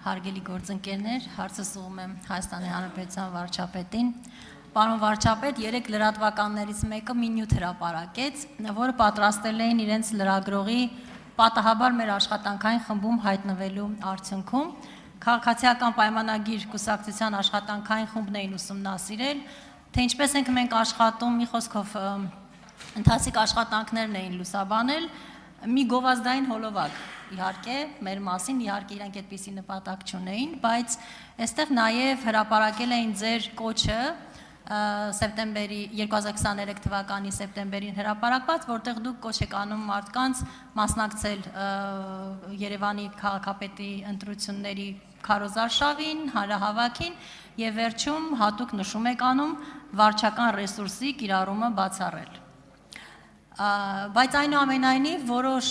Հարգելի գործընկերներ, հարցս ուղղում եմ Հայաստանի Հանրապետության վարչապետին։ Պարոն վարչապետ, 3 լրատվականներից մեկը մի նյութ հրապարակեց, որը պատրաստել էին իրենց լրագրողի պատահաբար մեր աշխատանքային խմբում հայտնվելու արդյունքում։ Քաղաքացիական պայմանագիր կուսակցության աշխատանքային խումբն էին ուսումնասիրել, թե ինչպես ենք մենք աշխատում, մի խոսքով ընթացիկ աշխատանքներն էին լուսաբանել, մի գովազդային հոլովակ, իհարկե, մեր մասին, իհարկե իրանք այդպիսի նպատակ չունեին, բայց այստեղ նաև հրապարակել էին ձեր կոչը սեպտեմբերի 2023 թվականի սեպտեմբերին հրապարակված, որտեղ դուք կոչ եք անում մարդկանց մասնակցել Երևանի քաղաքապետի ընտրությունների քարոզարշավին, հանրահավաքին եւ վերջում հատուկ նշում եք անում վարչական ռեսուրսի կիրառումը բացառել։ Բայց այնուամենայնիվ որոշ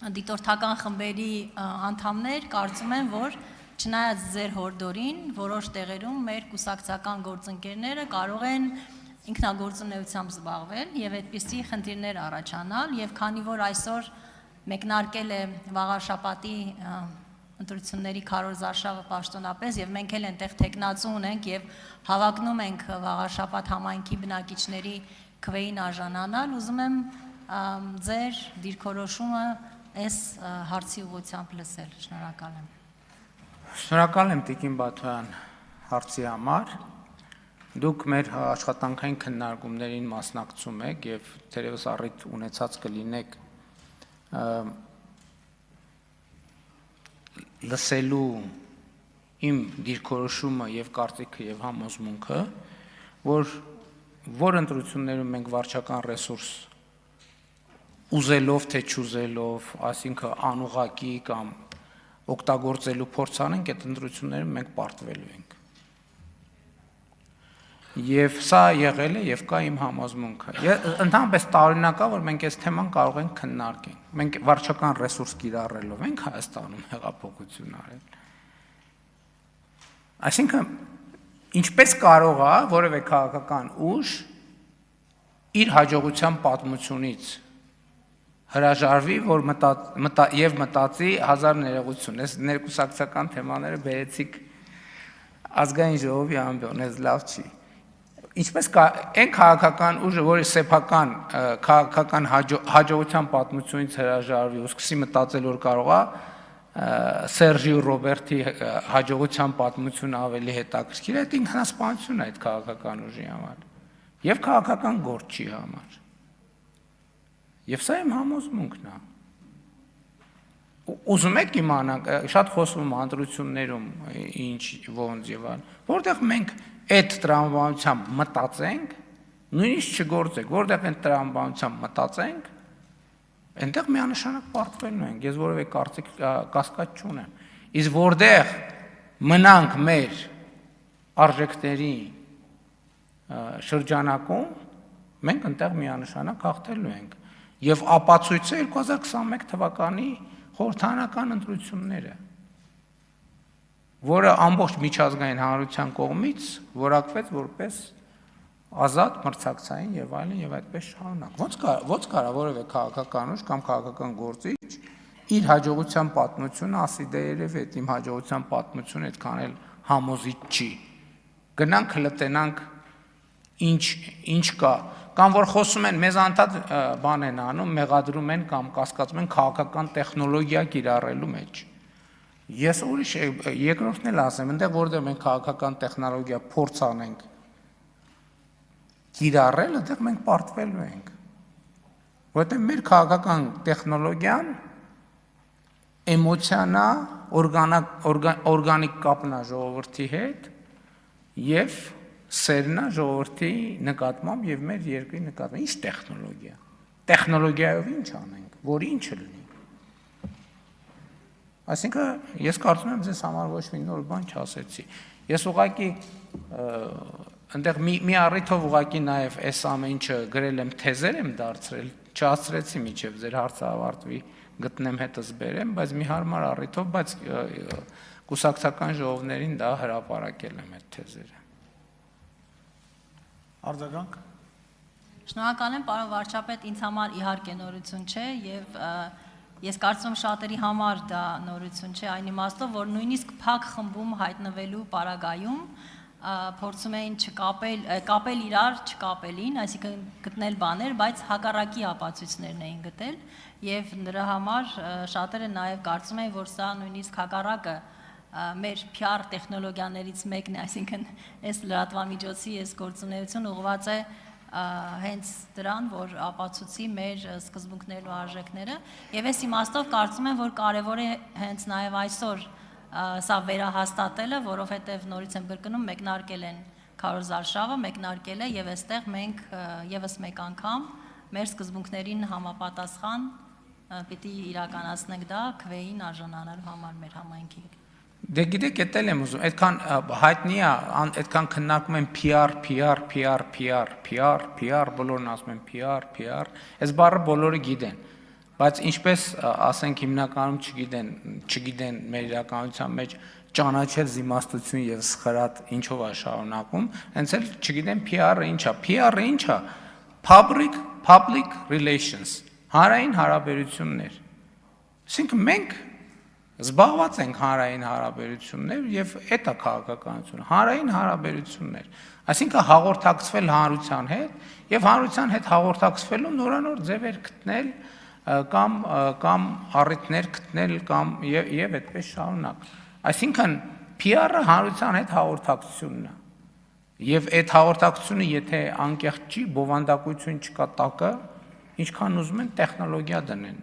դիտորդական խմբերի անդամներ կարծում են, որ չնայած ձեր հորդորին, որոշ տեղերում մեր կուսակցական գործընկերները կարող են ինքնագործունեությամբ զբաղվել եւ այդպիսի խնդիրներ առաջանալ եւ քանի որ այսօր մեկնարկել է վաղաշաբաթի ընտրությունների քարոզարշավը պաշտոնապես եւ մենք էլ այնտեղ տեխնացու ունենք եւ հավակնում ենք վաղաշաբաթ համայնքի բնակիչների քվեին արժանանալ, ուզում եմ ձեր դիրքորոշումը այս հարցի ուղղությամբ լսել, շնորհակալ եմ։ Շնորհակալ եմ Տիկին Բաթոյան հարցի համար։ Դուք մեր աշխատանքային քննարկումներին մասնակցում եք եւ թերևս առիթ ունեցած կլինեք լսելու իմ դիրքորոշումը եւ կարծիքը եւ համոզմունքը, որ ընտրություններում մենք վարչական ռեսուրս ուզելով թե չուզելով, այսինքն անուղղակի կամ օգտագործելու փորձ անենք, այդ ընտրություններում մենք պարտվելու ենք։ Եվ սա եղել է եւ կա իմ համոզմունքը։ Ընդհանրապես տարօրինակ է, որ մենք այս թեման կարող ենք քննարկել։ Մենք վարչական ռեսուրս կիրառելով ենք Հայաստանում հեղափոխություն արել։ Այսինքն ինչպես կարող է որևէ քաղաքական ուժ իր հաջողության պատմությունից հրաժարվի, որ մտածի հազար ներողություն, այս ներկուսակցական թեմաները բերեցիք ազգային ժողովի ամբիոն, այս լավ չի։ Ինչպես այն քաղաքական ուժը, որի սեփական քաղաքական հաջողության պատմությունից հրաժարվի ու սկսի մտածել, որ կարող է Սերժի ու Ռոբերտի հաջողության պատմությունը ավելի հետաքրքիր է, այդ ինքնասպանություն է այդ քաղաքական ուժի համար եւ քաղաքական գործի համար։ Եվ սա իմ համոզմունքն է։ Ուզում եք իմանալ, շատ խոսում ընտրություններում ինչ ոնց եւ այլն, որտեղ մենք այդ տրամաբանությամբ մտածենք, նույնիսկ չգործենք, որտեղ այդ տրամաբանությամբ մտածենք, այնտեղ միանշանակ պարտվելու ենք, ես որևէ կասկած չունեմ։ Իսկ որտեղ մնանք մեր արժեքների շրջանակում, մենք այնտեղ միանշանակ հաղթելու ենք։ Եվ ապացույցը 2021 թվականի խորհրդարանական ընտրությունները, որը ամբողջ միջազգային հանրության կողմից որակվեց որպես ազատ, մրցակցային եւ այլն եւ այդպես շարունակ։ Ոնց կարա որևէ քաղաքական ուժ կամ քաղաքական գործիչ իր հաջողության պատմությունը ասի դե երևի այդ իմ հաջողության պատմությունը այդքան էլ համոզիչ չի։ Գնանք հլտենանք ինչ կա, կամ որ խոսում են մեզ անդադ բան են անում, մեղադրում են կամ կասկածում են քաղաքական տեխնոլոգիա կիրառելու մեջ։ Ես ուրիշ երկրորդն էլ ասեմ, այնտեղ որտեղ մենք քաղաքական տեխնոլոգիա փորձ անենք կիրառել, այնտեղ մենք պարտվելու ենք։ Որտեղ մեր քաղաքական տեխնոլոգիան էմոցիանա, օրգանիկ կապն է ժողովրդի հետ եւ սերնա ժողովրդի նկատմամբ եւ մեր երկրի նկատմամբ։ Ինչ տեխնոլոգիա։ Տեխնոլոգիայով ինչ անենք, որ ինչը լինի։ Այսինքն ես կարծում եմ ձեզ համար ոչ մի նոր բան չասեցի։ Ես ուղղակի այնտեղ մի առիթով ուղղակի նաեւ այս ամեն ինչը գրել եմ, թեզեր եմ դարձրել, չհասցրեցի միջև ձեր հարցը ավարտվի, գտնեմ հետս բերեմ, բայց մի հարմար առիթով, բայց կուսակցական ժողովներին դա հրապարակել եմ այդ թեզերը։ Արձագանք։ Շնորհակալ եմ, պարոն վարչապետ, ինձ համար իհարկե նորություն չէ եւ Ես կարծում եմ շատերի համար դա նորություն չէ, այն իմաստով, որ նույնիսկ փակ խմբում հայտնվելու պարագայում փորձում էին կապել իրար չկապելին, այսինքն գտնել բաներ, բայց հակառակի ապացույցներն էին գտել եւ նրա համար շատերը նաեւ կարծում էին, որ սա նույնիսկ հակառակը մեր PR տեխնոլոգիաներից մեկն է, այսինքն այս լրատվամիջոցի այս գործունեությունը ուղղված է հենց դրան, որ ապացուցի մեր սկզբունքներն ու արժեքները եւ այս իմաստով կարծում եմ, որ կարեւոր է հենց նաեւ այսօր սա վերահաստատելը, որովհետեւ նորից եմ կրկնում, մեկնարկել են Քարոզ Արշավը, մեկնարկել է եւ այստեղ մենք եւս մեկ անգամ մեր սկզբունքներին համապատասխան պիտի իրականացնենք դա քվեին արժանանալու համար մեր համայնքի։ Դե գիտեք, էտել եմ ուզում, այդքան հայտնի է, այդքան քննարկում են PR, բոլորն ասում են PR, այս բառը բոլորը գիտեն, բայց ինչպես ասենք հիմնականում չգիտեն մեր իրականության մեջ ճանաչել զիմաստություն եւ սխրատ ինչով է շարունակում, հենց էլ չգիտեն PR-ը ինչ է, PR-ը ինչ է, public relations, հանրային հարաբերություններ, այսինքն մենք զբաղված ենք հանրային հարաբերություններ եւ այդ է քաղաքականությունը, հանրային հարաբերություններ, այսինքն հաղորդակցվել հանրության հետ եւ հանրության հետ հաղորդակցվելու նորանոր ձևեր գտնել կամ առիթներ գտնել կամ եւ այդպես շարունակ։ Այսինքն PR-ը հանրության հետ հաղորդակցությունն է։ Եվ այդ հաղորդակցությունը եթե անկեղծ չի, բովանդակություն չկա տակը, ինչքան ուզում են տեխնոլոգիա դնեն։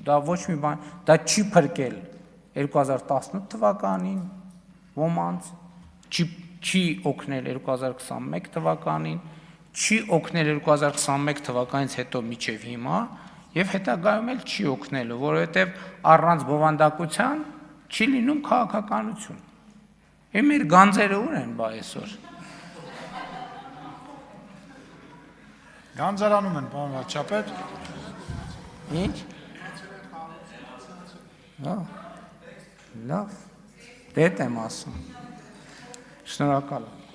Դա ոչ մի բան, դա չի փրկել 2018 թվականին ոմանց, չի օգնել 2021 թվականին, չի օգնել 2021 թվականից հետո մինչև հիմա եւ հետագայում էլ չի օգնելու, որովհետեւ առանց բովանդակության չի լինում քաղաքականություն։ Եվ մեր գանձերը ուր են բա այսօր։ Գանձարանում են, պարոն վարչապետ։ Ինչ։ Լավ, դե եմ ասում, շնորհակալ եմ։